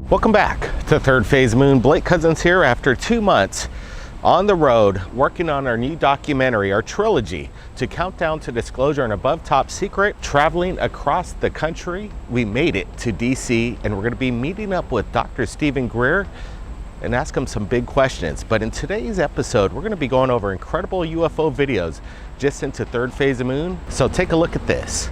Welcome back to Third Phase Moon. Blake Cousins here after 2 months on the road working on our new documentary, our trilogy, to Countdown to Disclosure and Above Top Secret, traveling across the country. We made it to DC and we're going to be meeting up with Dr. Stephen Greer and ask him some big questions. But in today's episode, we're going to be going over incredible UFO videos just into Third Phase of Moon. So take a look at this.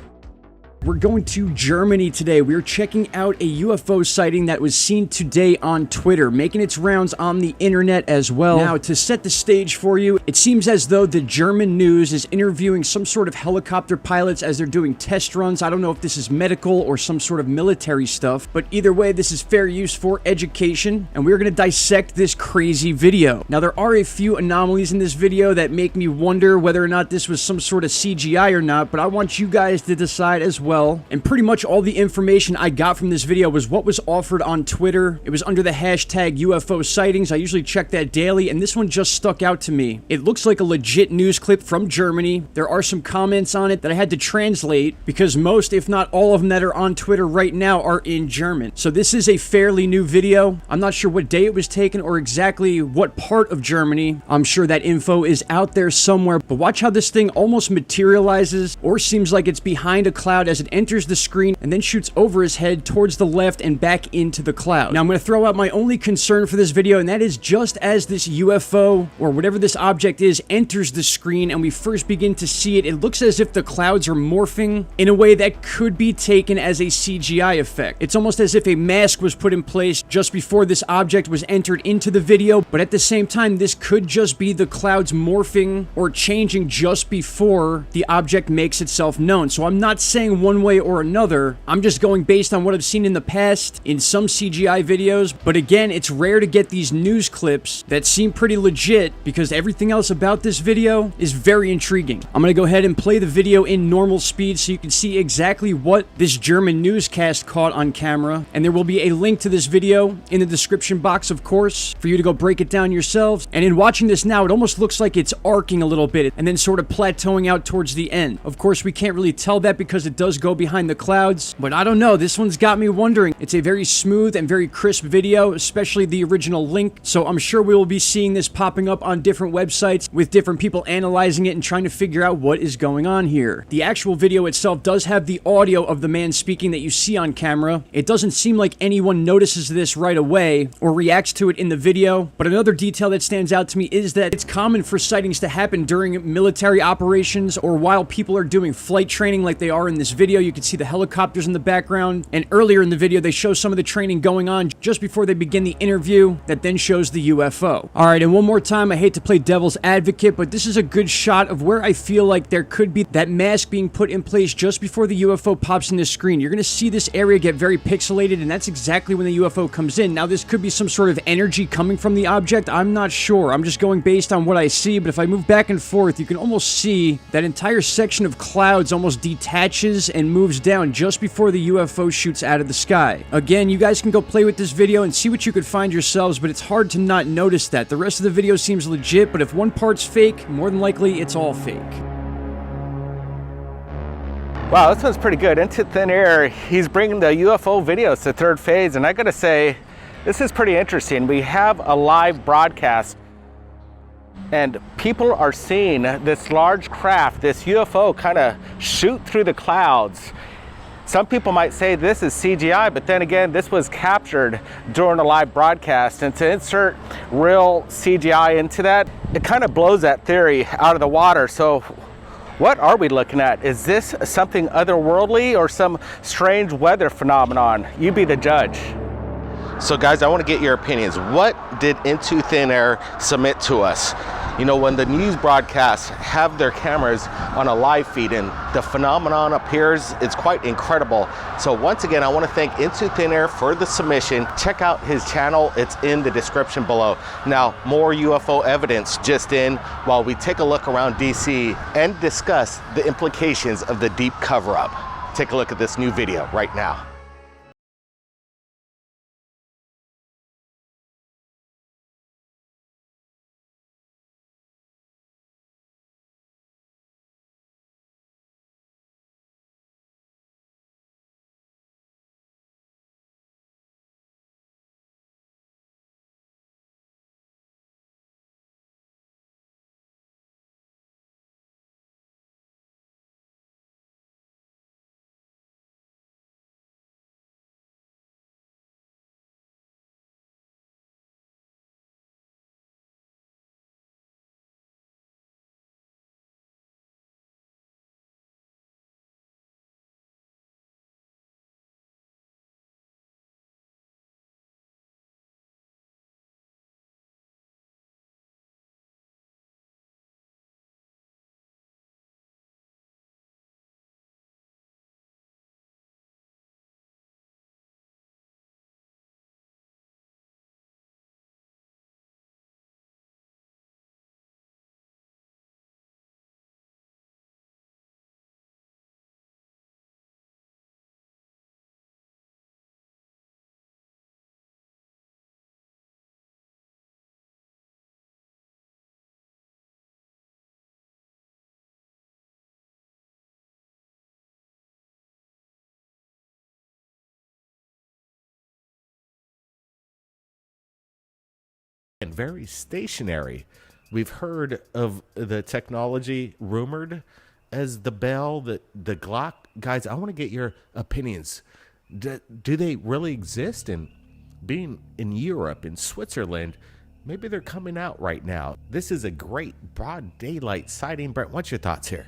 We're going to Germany today. We're checking out a UFO sighting that was seen today on Twitter, making its rounds on the internet as well. Now, to set the stage for you, it seems as though the German news is interviewing some sort of helicopter pilots as they're doing test runs. I don't know if this is medical or some sort of military stuff, but either way, this is fair use for education, and we're going to dissect this crazy video. Now, there are a few anomalies in this video that make me wonder whether or not this was some sort of CGI or not, but I want you guys to decide as well. And pretty much all the information I got from this video was what was offered on Twitter. It was under the hashtag UFO Sightings. I usually check that daily, and this one just stuck out to me. It looks like a legit news clip from Germany. There are some comments on it that I had to translate because most, if not all of them that are on Twitter right now are in German. So this is a fairly new video. I'm not sure what day it was taken or exactly what part of Germany. I'm sure that info is out there somewhere, but watch how this thing almost materializes or seems like it's behind a cloud as it enters the screen and then shoots over his head towards the left and back into the cloud. Now I'm going to throw out my only concern for this video, and that is just as this UFO or whatever this object is enters the screen and we first begin to see it, it looks as if the clouds are morphing in a way that could be taken as a CGI effect. It's almost as if a mask was put in place just before this object was entered into the video, but at the same time this could just be the clouds morphing or changing just before the object makes itself known. So I'm not saying one way or another. I'm just going based on what I've seen in the past in some CGI videos. But again, it's rare to get these news clips that seem pretty legit because everything else about this video is very intriguing. I'm going to go ahead and play the video in normal speed so you can see exactly what this German newscast caught on camera. And there will be a link to this video in the description box, of course, for you to go break it down yourselves. And in watching this now, it almost looks like it's arcing a little bit and then sort of plateauing out towards the end. Of course, we can't really tell that because it does go behind the clouds, but I don't know, this one's got me wondering. It's a very smooth and very crisp video, especially the original link, so I'm sure we will be seeing this popping up on different websites with different people analyzing it and trying to figure out what is going on here. The actual video itself does have the audio of the man speaking that you see on camera. It doesn't seem like anyone notices this right away or reacts to it in the video, but another detail that stands out to me is that it's common for sightings to happen during military operations or while people are doing flight training like they are in this video. You can see the helicopters in the background, and earlier in the video they show some of the training going on just before they begin the interview that then shows the UFO. Alright, and one more time, I hate to play devil's advocate, but this is a good shot of where I feel like there could be that mask being put in place just before the UFO pops in the screen. You're going to see this area get very pixelated, and that's exactly when the UFO comes in. Now this could be some sort of energy coming from the object, I'm not sure. I'm just going based on what I see, but if I move back and forth, you can almost see that entire section of clouds almost detaches and moves down just before the UFO shoots out of the sky. Again, you guys can go play with this video and see what you could find yourselves, but it's hard to not notice that. The rest of the video seems legit, but if one part's fake, more than likely it's all fake. Wow, this one's pretty good. Into thin air, he's bringing the UFO videos to Third Phase, and I gotta say, this is pretty interesting. We have a live broadcast and people are seeing this large craft, this UFO, kind of shoot through the clouds. Some people might say this is CGI, but then again, this was captured during a live broadcast, and to insert real CGI into that, it kind of blows that theory out of the water. So what are we looking at? Is this something otherworldly or some strange weather phenomenon? You be the judge. So guys, I want to get your opinions. What did Into Thin Air submit to us? You know, when the news broadcasts have their cameras on a live feed and the phenomenon appears, it's quite incredible. So once again, I want to thank Into Thin Air for the submission. Check out his channel, it's in the description below. Now, more UFO evidence just in while we take a look around DC and discuss the implications of the deep cover-up. Take a look at this new video right now. and very stationary. We've heard of the technology rumored as the Bell, the Glock. Guys, I want to get your opinions. Do they really exist? And being in Europe, in Switzerland, maybe they're coming out right now. This is a great broad daylight sighting. Brent, what's your thoughts here?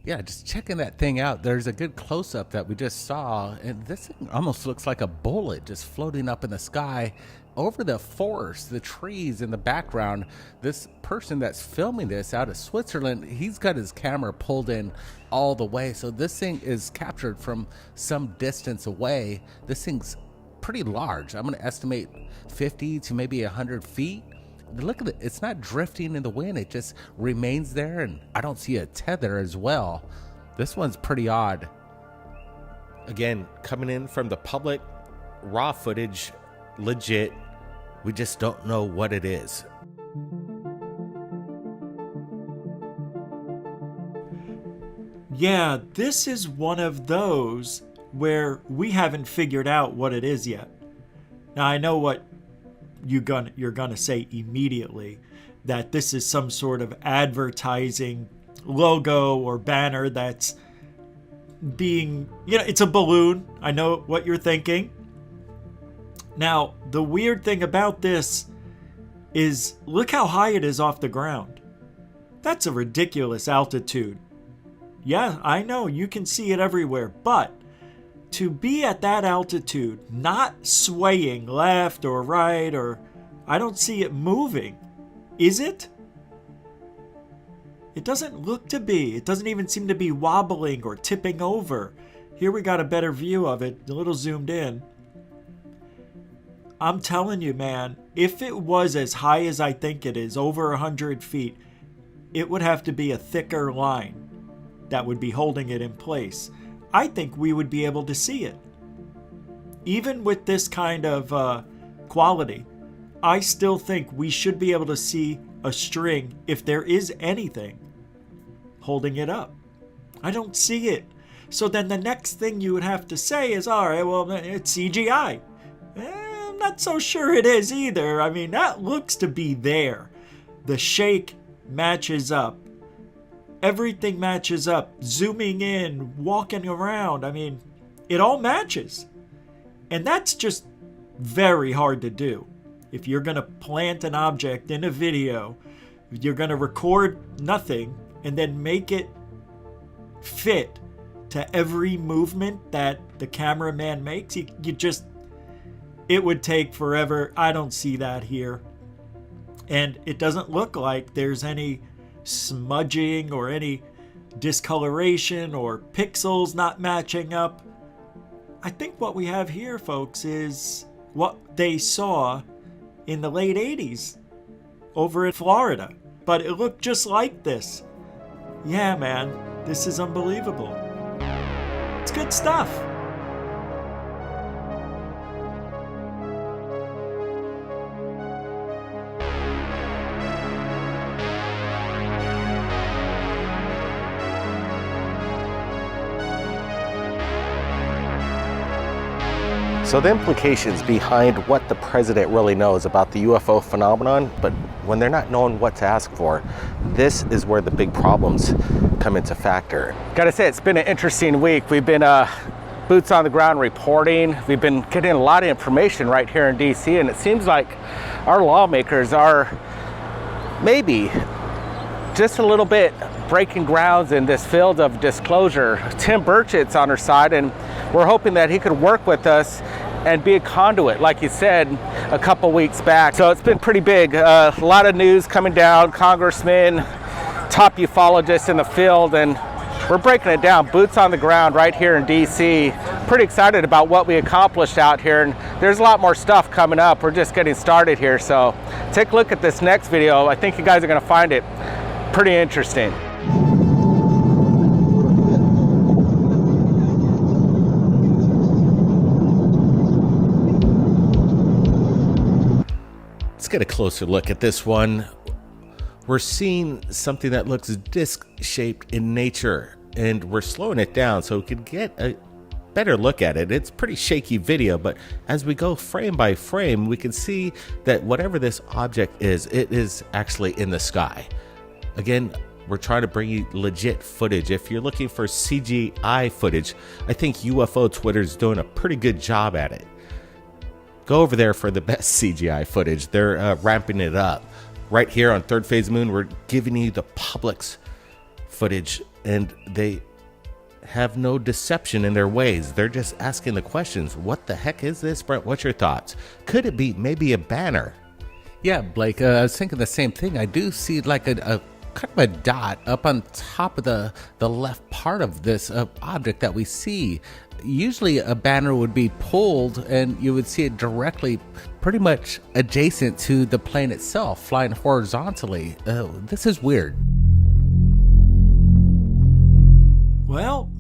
Yeah, just checking that thing out. There's a good close-up that we just saw, and this thing almost looks like a bullet just floating up in the sky over the forest, the trees in the background. This person that's filming this out of Switzerland, he's got his camera pulled in all the way, so this thing is captured from some distance away. This thing's pretty large. I'm going to estimate 50 to maybe 100 feet. Look at it. It's not drifting in the wind. It just remains there, and I don't see a tether as well. This one's pretty odd. Again, coming in from the public, raw footage, legit. We just don't know what it is. Yeah, this is one of those where we haven't figured out what it is yet. Now, I know what you're gonna say immediately, that this is some sort of advertising logo or banner that's being, it's a balloon. I know what you're thinking. Now, the weird thing about this is look how high it is off the ground. That's a ridiculous altitude. Yeah, I know you can see it everywhere, but to be at that altitude, not swaying left or right, or I don't see it moving, is it? It doesn't look to be. It doesn't even seem to be wobbling or tipping over. Here we got a better view of it, a little zoomed in. I'm telling you, man, if it was as high as I think it is, over 100 feet, it would have to be a thicker line that would be holding it in place. I think we would be able to see it. Even with this kind of quality, I still think we should be able to see a string, if there is anything, holding it up. I don't see it. So then the next thing you would have to say is, all right, well, it's CGI. I'm not so sure it is either. I mean, that looks to be there. The shake matches up. Everything matches up. Zooming in, walking around. I mean, it all matches. And that's just very hard to do. If you're going to plant an object in a video, you're going to record nothing and then make it fit to every movement that the cameraman makes. It would take forever. I don't see that here. And it doesn't look like there's any smudging or any discoloration or pixels not matching up. I think what we have here, folks, is what they saw in the late 80s over in Florida. But it looked just like this. Yeah, man, this is unbelievable. It's good stuff. So the implications behind what the president really knows about the UFO phenomenon, but when they're not knowing what to ask for, this is where the big problems come into factor. Gotta say, it's been an interesting week. We've been boots on the ground reporting. We've been getting a lot of information right here in DC, and it seems like our lawmakers are maybe just a little bit breaking grounds in this field of disclosure. Tim Burchett's on our side, and we're hoping that he could work with us and be a conduit, like you said a couple weeks back. So it's been pretty big. A lot of news coming down, congressmen, top ufologists in the field, and we're breaking it down, boots on the ground right here in DC. Pretty excited about what we accomplished out here, and there's a lot more stuff coming up. We're just getting started here, so take a look at this next video. I think you guys are gonna find it pretty interesting. Let's get a closer look at this one. We're seeing something that looks disc-shaped in nature, and we're slowing it down so we can get a better look at it. It's pretty shaky video, but as we go frame by frame, we can see that whatever this object is, it is actually in the sky. Again, we're trying to bring you legit footage. If you're looking for CGI footage, I think UFO Twitter's doing a pretty good job at it. Go over there for the best CGI footage. They're ramping it up. Right here on Third Phase Moon, we're giving you the public's footage, and they have no deception in their ways. They're just asking the questions. What the heck is this, Brent? What's your thoughts? Could it be maybe a banner? Yeah, Blake, I was thinking the same thing. I do see like a kind of a dot up on top of the left part of this object that we see. Usually a banner would be pulled and you would see it directly, pretty much adjacent to the plane itself, flying horizontally. This is weird. Well,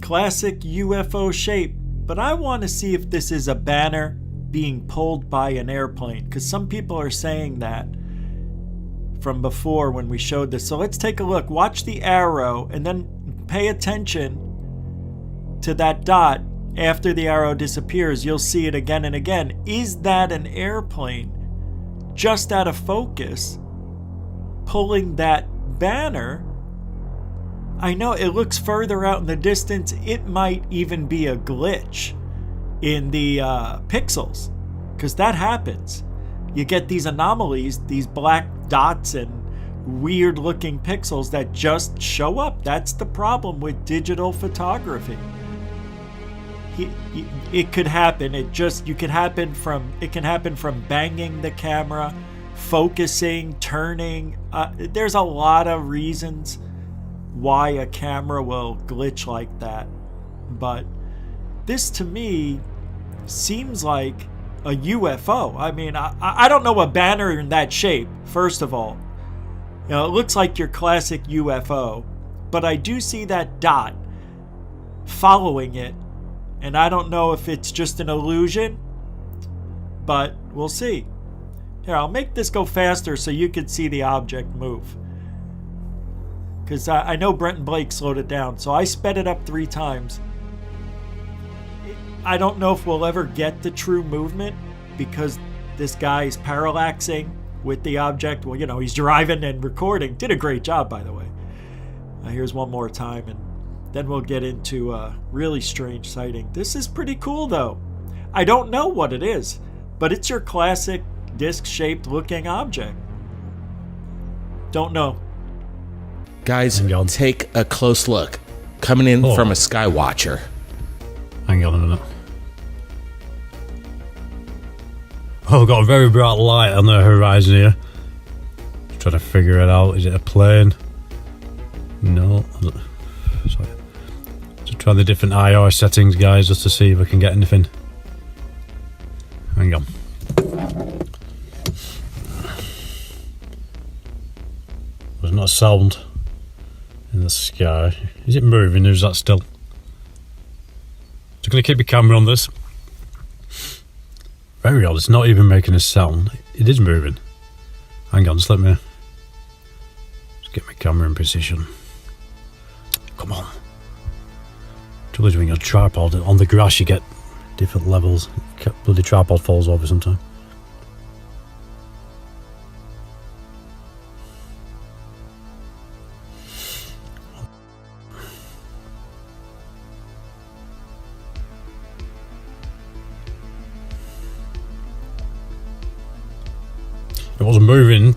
classic UFO shape, but I want to see if this is a banner being pulled by an airplane, because some people are saying that from before when we showed this. So let's take a look. Watch the arrow and then pay attention to that dot. After the arrow disappears, you'll see it again and again. Is that an airplane just out of focus pulling that banner? I know it looks further out in the distance. It might even be a glitch in the pixels, because that happens. You get these anomalies, these black dots and weird looking pixels that just show up. That's the problem with digital photography. It could happen. It can happen from banging the camera, focusing, turning. There's a lot of reasons why a camera will glitch like that, but this to me seems like a UFO. I mean, I don't know a banner in that shape, first of all. You know, it looks like your classic UFO, but I do see that dot following it, and I don't know if it's just an illusion, but we'll see. Here, I'll make this go faster so you can see the object move, because I know Brent and Blake slowed it down, so I sped it up 3 times. I don't know if we'll ever get the true movement, because this guy's parallaxing with the object. Well, you know, he's driving and recording. Did a great job, by the way. Here's one more time, and then we'll get into a really strange sighting. This is pretty cool, though. I don't know what it is, but it's your classic disc-shaped looking object. Don't know. Guys, take a close look. Coming in from a Skywatcher. Hang on a minute. Oh, we've got a very bright light on the horizon here. Just trying to figure it out. Is it a plane? No. Sorry. Just try the different IR settings, guys, just to see if I can get anything. Hang on. There's not a sound in the sky. Is it moving or is that still? So I'm going to keep the camera on this. Very odd, it's not even making a sound. It is moving. Hang on, just let me just get my camera in position. Come on. Trouble is when you're on a tripod, on the grass you get different levels. Bloody tripod falls over sometimes. It was moving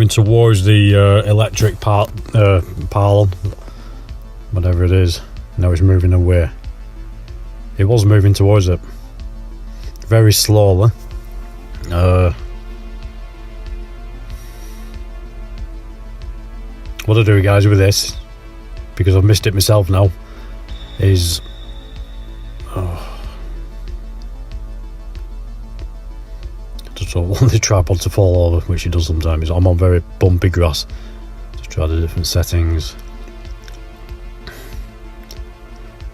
towards the electric pylon, whatever it is. Now it's moving away. It was moving towards it very slowly. What I do, guys, with this, because I've missed it myself now, is just don't want the tripod to fall over, which it does sometimes. I'm on very bumpy grass. Just try the different settings.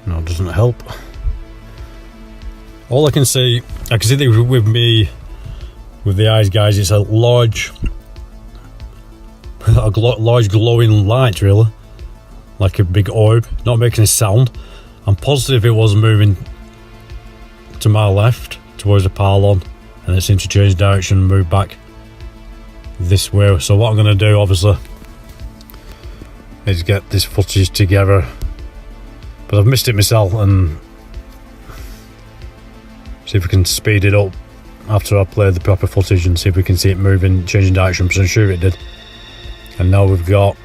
No, it doesn't help. All I can see that with me, with the eyes, guys, it's a large glowing light, really. like a big orb, not making a sound. I'm positive it was moving to my left towards the pylon, and it seemed to change direction and move back this way. So what I'm going to do, obviously, is get this footage together, but I've missed it myself, and see if we can speed it up after I play the proper footage and see if we can see it moving, changing direction, because I'm sure it did. And now we've got,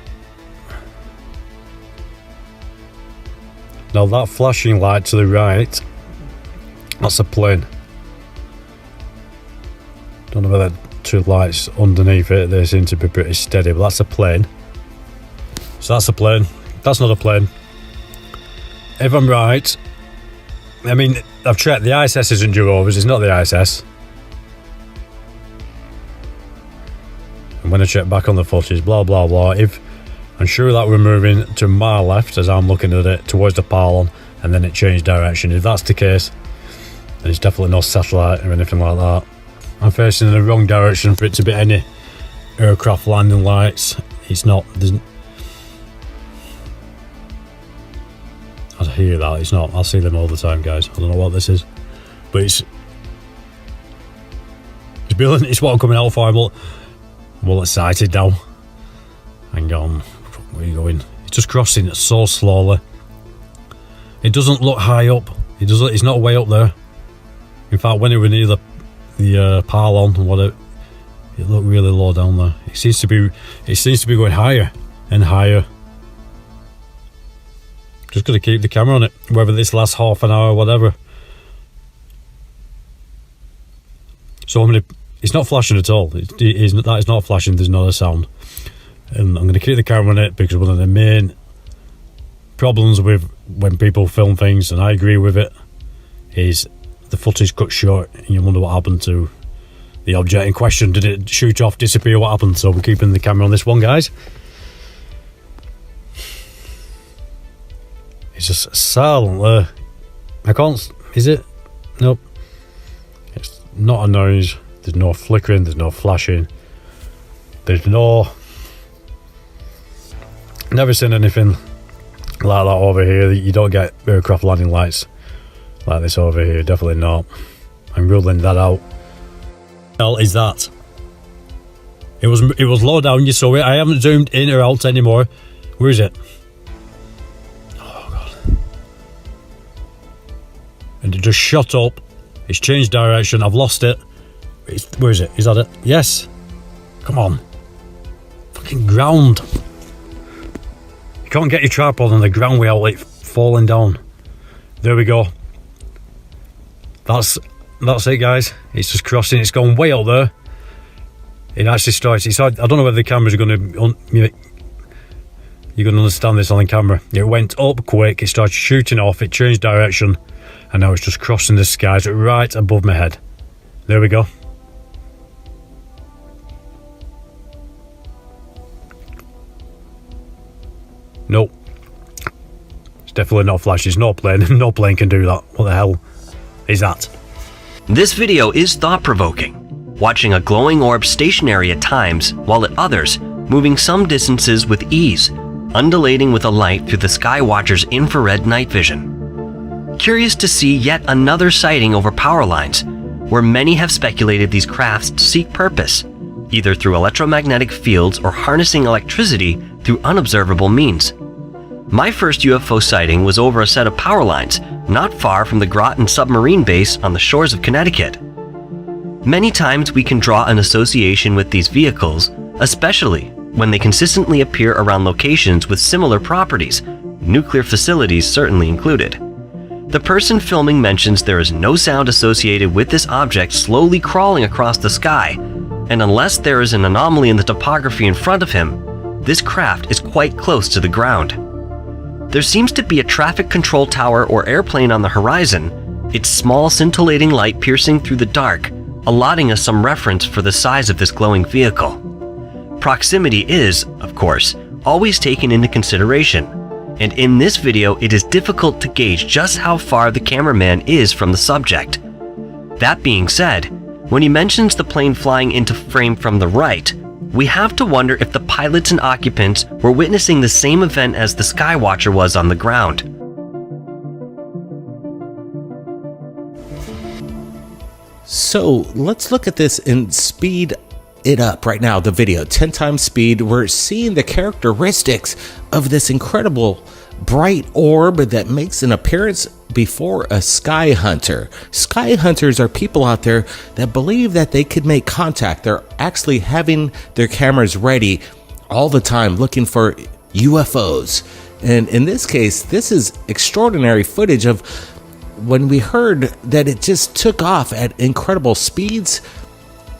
now that flashing light to the right, that's a plane. Don't know whether two lights underneath it, they seem to be pretty steady, but that's a plane. So that's a plane, that's not a plane. If I'm right, I mean, I've checked, the ISS isn't due over, it's not the ISS. And when I check back on the footage, blah blah blah, if I'm sure that we're moving to my left as I'm looking at it towards the pylon, and then it changed direction. If that's the case, then it's definitely no satellite or anything like that. I'm facing in the wrong direction for it to be any aircraft landing lights. It's not, I hear that, it's not, I see them all the time, guys. I don't know what this is, but it's brilliant. It's what I'm coming out for. I'm all excited now. Hang on, where are you going? It's just crossing it so slowly. It doesn't look high up. It's not way up there. In fact, when it was near the pylon and whatever, it looked really low down there. It seems to be going higher and higher. Just got to keep the camera on it, whether this lasts half an hour or whatever. So it's not flashing at all. That is not flashing, there's not a sound. And I'm going to keep the camera on it because one of the main problems with when people film things, and I agree with it, is the footage cut short and you wonder what happened to the object in question. Did it shoot off, disappear, what happened? So we're keeping the camera on this one, guys. It's just silent there. I can't, is it? Nope. It's not a noise. There's no flickering, there's no flashing. There's no... Never seen anything like that over here. You don't get aircraft landing lights like this over here, definitely not. I'm ruling that out. What the hell is that? It was low down, you saw it. I haven't zoomed in or out anymore. Where is it? Oh god. And it just shot up. It's changed direction. I've lost it. Where is it? Is that it? Yes. Come on. Fucking ground. You can't get your tripod on the ground without it falling down. There we go. That's it, guys. It's just crossing. It's gone way out there. It actually starts. I don't know whether the cameras are going to... You're going to understand this on the camera. It went up quick. It started shooting off. It changed direction. And now it's just crossing the skies right above my head. There we go. Nope. It's definitely not flash. It's no plane. No plane can do that. What the hell is that? This video is thought-provoking. Watching a glowing orb stationary at times, while at others, moving some distances with ease, undulating with a light through the Skywatcher's infrared night vision. Curious to see yet another sighting over power lines, where many have speculated these crafts seek purpose, either through electromagnetic fields or harnessing electricity through unobservable means. My first UFO sighting was over a set of power lines not far from the Groton submarine base on the shores of Connecticut. Many times we can draw an association with these vehicles, especially when they consistently appear around locations with similar properties, nuclear facilities certainly included. The person filming mentions there is no sound associated with this object slowly crawling across the sky, and unless there is an anomaly in the topography in front of him, this craft is quite close to the ground. There seems to be a traffic control tower or airplane on the horizon, its small scintillating light piercing through the dark, allotting us some reference for the size of this glowing vehicle. Proximity is, of course, always taken into consideration, and in this video it is difficult to gauge just how far the cameraman is from the subject. That being said, when he mentions the plane flying into frame from the right, We have to wonder if the pilots and occupants were witnessing the same event as the Skywatcher was on the ground. So let's look at this and speed it up right now. The video, 10 times speed. We're seeing the characteristics of this incredible bright orb that makes an appearance before a sky hunter. Sky hunters are people out there that believe that they could make contact. They're actually having their cameras ready all the time looking for UFOs. And in this case, this is extraordinary footage of when we heard that it just took off at incredible speeds.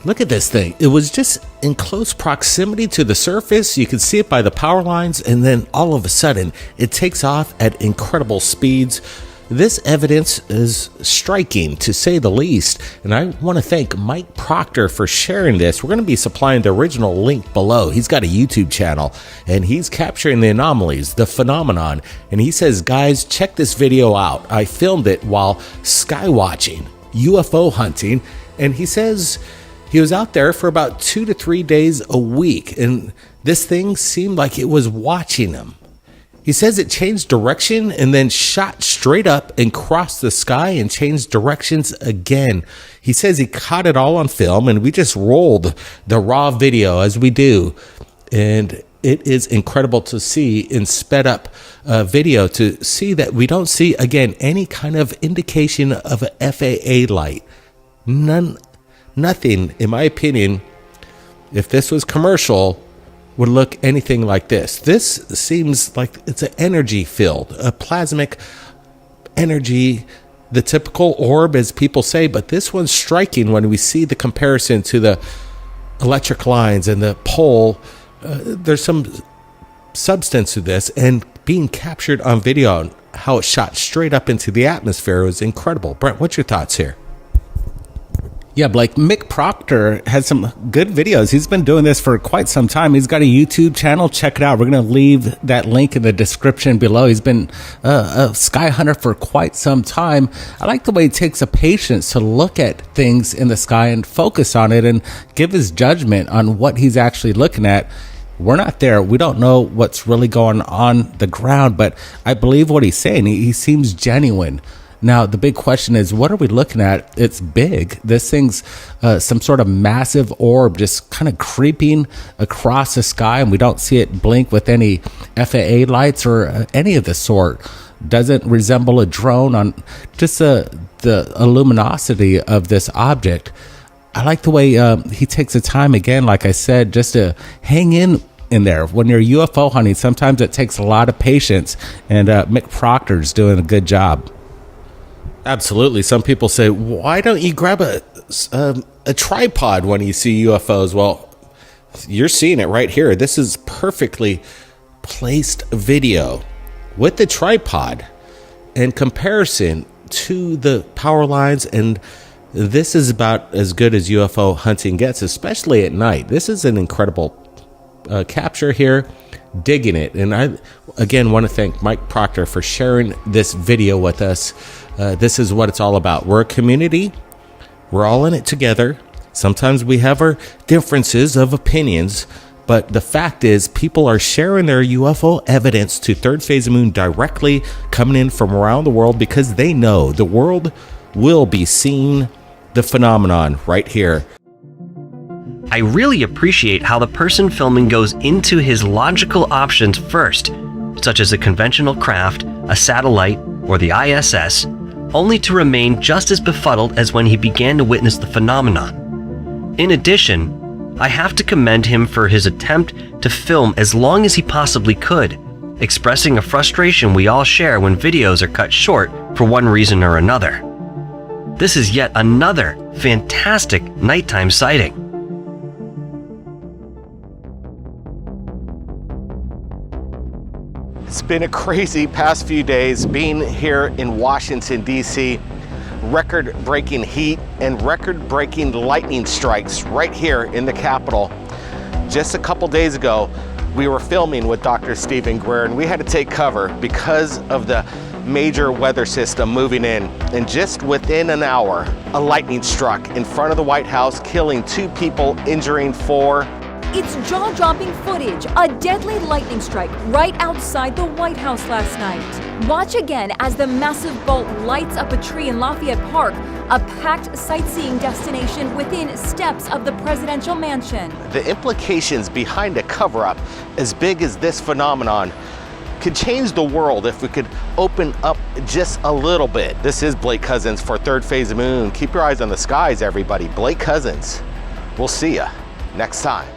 Look at this thing. It was just in close proximity to the surface. You can see it by the power lines, and then all of a sudden it takes off at incredible speeds. This evidence is striking, to say the least, and I want to thank Mike Proctor for sharing this. We're going to be supplying the original link below. He's got a YouTube channel, and he's capturing the anomalies, the phenomenon, and he says, guys, check this video out. I filmed it while sky watching, UFO hunting, and he says he was out there for about 2 to 3 days a week, and this thing seemed like it was watching him. He says it changed direction and then shot straight up and crossed the sky and changed directions again. He says he caught it all on film, and we just rolled the raw video as we do. And it is incredible to see in sped up video, to see that we don't see, again, any kind of indication of a FAA light. Nothing, in my opinion, if this was commercial, would look anything like this. This seems like it's an energy field, a plasmic energy, the typical orb, as people say, but this one's striking when we see the comparison to the electric lines and the pole. There's some substance to this, and being captured on video and how it shot straight up into the atmosphere was incredible. Brent, what's your thoughts here? Yeah, Blake, Mick Proctor has some good videos. He's been doing this for quite some time. He's got a YouTube channel. Check it out. We're going to leave that link in the description below. He's been a sky hunter for quite some time. I like the way he takes the patience to look at things in the sky and focus on it and give his judgment on what he's actually looking at. We're not there. We don't know what's really going on the ground, but I believe what he's saying. He seems genuine. Now, the big question is, what are we looking at? It's big. This thing's some sort of massive orb just kind of creeping across the sky, and we don't see it blink with any FAA lights or any of the sort. Doesn't resemble a drone on just the luminosity of this object. I like the way he takes the time, again, like I said, just to hang in there. When you're UFO hunting, sometimes it takes a lot of patience, and Mick Proctor's doing a good job. Absolutely. Some people say, why don't you grab a tripod when you see UFOs? Well, you're seeing it right here. This is perfectly placed video with the tripod in comparison to the power lines, and this is about as good as UFO hunting gets, especially at night. This is an incredible capture here. Digging it. And I, again, want to thank Mike Proctor for sharing this video with us. This is what it's all about. We're a community. We're all in it together. Sometimes we have our differences of opinions, but the fact is people are sharing their UFO evidence to Third Phase of Moon directly, coming in from around the world, because they know the world will be seeing the phenomenon right here. I really appreciate how the person filming goes into his logical options first, such as a conventional craft, a satellite, or the ISS, only to remain just as befuddled as when he began to witness the phenomenon. In addition, I have to commend him for his attempt to film as long as he possibly could, expressing a frustration we all share when videos are cut short for one reason or another. This is yet another fantastic nighttime sighting. It's been a crazy past few days being here in Washington, D.C. Record-breaking heat and record-breaking lightning strikes right here in the Capitol. Just a couple days ago, we were filming with Dr. Stephen Greer, and we had to take cover because of the major weather system moving in. And just within an hour, a lightning struck in front of the White House, killing 2 people, injuring 4. It's jaw-dropping footage, a deadly lightning strike right outside the White House last night. Watch again as the massive bolt lights up a tree in Lafayette Park, a packed sightseeing destination within steps of the presidential mansion. The implications behind a cover-up as big as this phenomenon could change the world if we could open up just a little bit. This is Blake Cousins for Third Phase of Moon. Keep your eyes on the skies, everybody. Blake Cousins. We'll see ya next time.